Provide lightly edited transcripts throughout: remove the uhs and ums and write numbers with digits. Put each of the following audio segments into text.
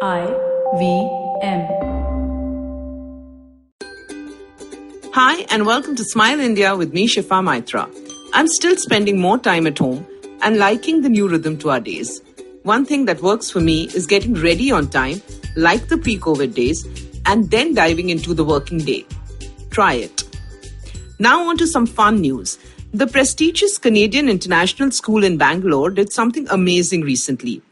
IVM. Hi, and welcome to Smile India with me, Shifa Maitra. I'm still spending more time at home and liking the new rhythm to our days. One thing that works for me is getting ready on time, like the pre-COVID days, and then diving into the working day. Try it. Now on to some fun news. The prestigious Canadian International School in Bangalore did something amazing recently.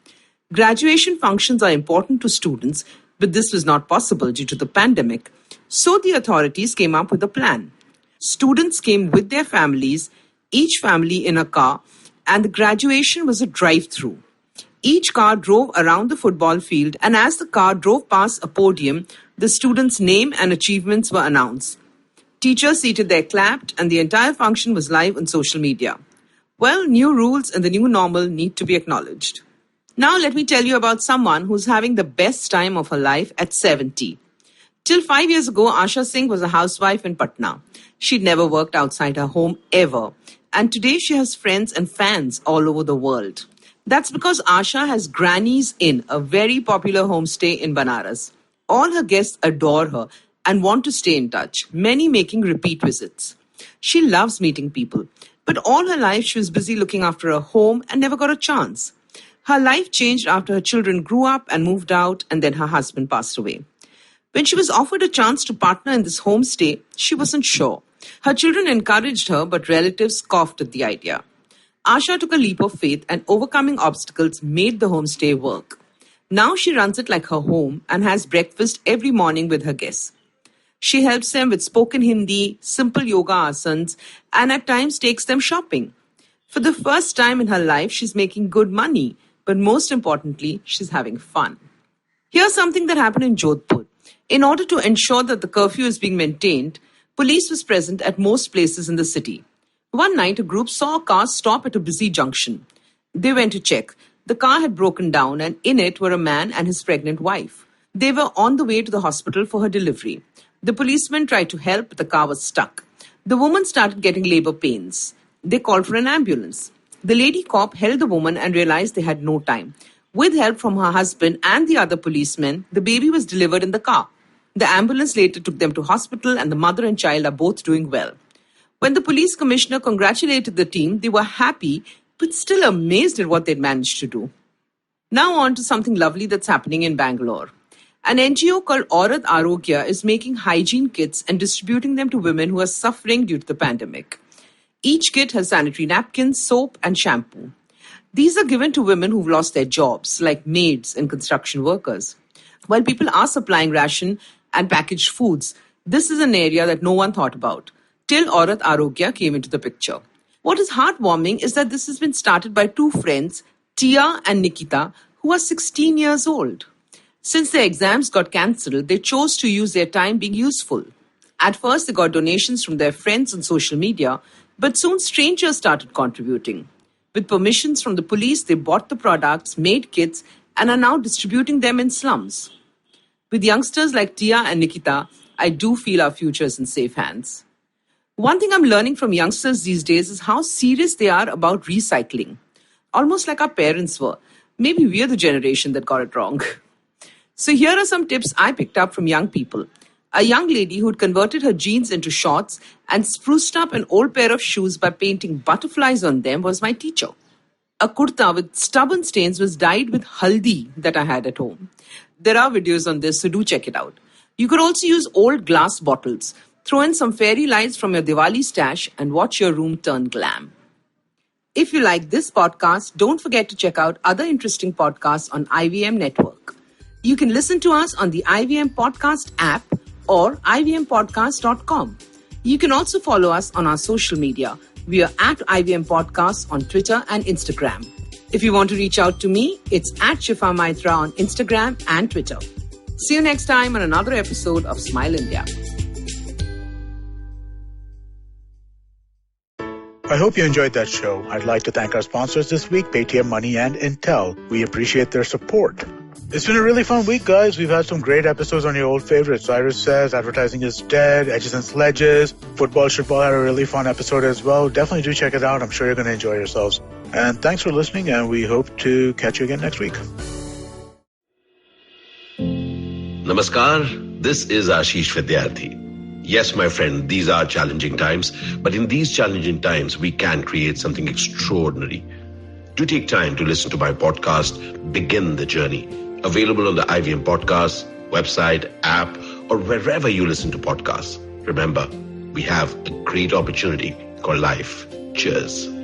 Graduation functions are important to students, but this was not possible due to the pandemic. So the authorities came up with a plan. Students came with their families, each family in a car, and the graduation was a drive-through. Each car drove around the football field, and as the car drove past a podium, the students' name and achievements were announced. Teachers seated there clapped, and the entire function was live on social media. Well, new rules and the new normal need to be acknowledged. Now let me tell you about someone who's having the best time of her life at 70. Till 5 years ago, Asha Singh was a housewife in Patna. She'd never worked outside her home ever. And today she has friends and fans all over the world. That's because Asha has Granny's Inn, a very popular homestay in Banaras. All her guests adore her and want to stay in touch, many making repeat visits. She loves meeting people, but all her life she was busy looking after her home and never got a chance. Her life changed after her children grew up and moved out, and then her husband passed away. When she was offered a chance to partner in this homestay, she wasn't sure. Her children encouraged her, but relatives scoffed at the idea. Asha took a leap of faith, and overcoming obstacles made the homestay work. Now she runs it like her home and has breakfast every morning with her guests. She helps them with spoken Hindi, simple yoga asanas, and at times takes them shopping. For the first time in her life, she's making good money. But most importantly, she's having fun. Here's something that happened in Jodhpur. In order to ensure that the curfew is being maintained, police was present at most places in the city. One night, a group saw a car stop at a busy junction. They went to check. The car had broken down, and in it were a man and his pregnant wife. They were on the way to the hospital for her delivery. The policeman tried to help, but the car was stuck. The woman started getting labor pains. They called for an ambulance. The lady cop held the woman and realized they had no time. With help from her husband and the other policemen, the baby was delivered in the car. The ambulance later took them to hospital, and the mother and child are both doing well. When the police commissioner congratulated the team, they were happy, but still amazed at what they'd managed to do. Now on to something lovely that's happening in Bangalore. An NGO called Aurat Arogya is making hygiene kits and distributing them to women who are suffering due to the pandemic. Each kit has sanitary napkins, soap, and shampoo. These are given to women who've lost their jobs, like maids and construction workers. While people are supplying ration and packaged foods, this is an area that no one thought about, till Aurat Arogya came into the picture. What is heartwarming is that this has been started by two friends, Tia and Nikita, who are 16 years old. Since their exams got cancelled, they chose to use their time being useful. At first, they got donations from their friends on social media, but soon strangers started contributing. With permissions from the police, they bought the products, made kits, and are now distributing them in slums. With youngsters like Tia and Nikita, I do feel our future is in safe hands. One thing I'm learning from youngsters these days is how serious they are about recycling. Almost like our parents were. Maybe we're the generation that got it wrong. So here are some tips I picked up from young people. A young lady who'd converted her jeans into shorts and spruced up an old pair of shoes by painting butterflies on them was my teacher. A kurta with stubborn stains was dyed with haldi that I had at home. There are videos on this, so do check it out. You could also use old glass bottles. Throw in some fairy lights from your Diwali stash and watch your room turn glam. If you like this podcast, don't forget to check out other interesting podcasts on IVM Network. You can listen to us on the IVM Podcast app or ivmpodcast.com. You can also follow us on our social media. We are at IVM Podcasts on Twitter and Instagram. If you want to reach out to me, it's at Shifa Maitra on Instagram and Twitter. See you next time on another episode of Smile India. I hope you enjoyed that show. I'd like to thank our sponsors this week, Paytm Money and Intel. We appreciate their support. It's been a really fun week, guys. We've had some great episodes on your old favorites. Cyrus Says, Advertising is Dead, Edges and Sledges, Football Shitball had a really fun episode as well. Definitely do check it out. I'm sure you're going to enjoy yourselves. And thanks for listening, and we hope to catch you again next week. Namaskar, this is Ashish Vidyarthi. Yes, my friend, these are challenging times, but in these challenging times, we can create something extraordinary. Do take time to listen to my podcast, Begin the Journey, available on the IVM Podcast, website, app, or wherever you listen to podcasts. Remember, we have a great opportunity called life. Cheers.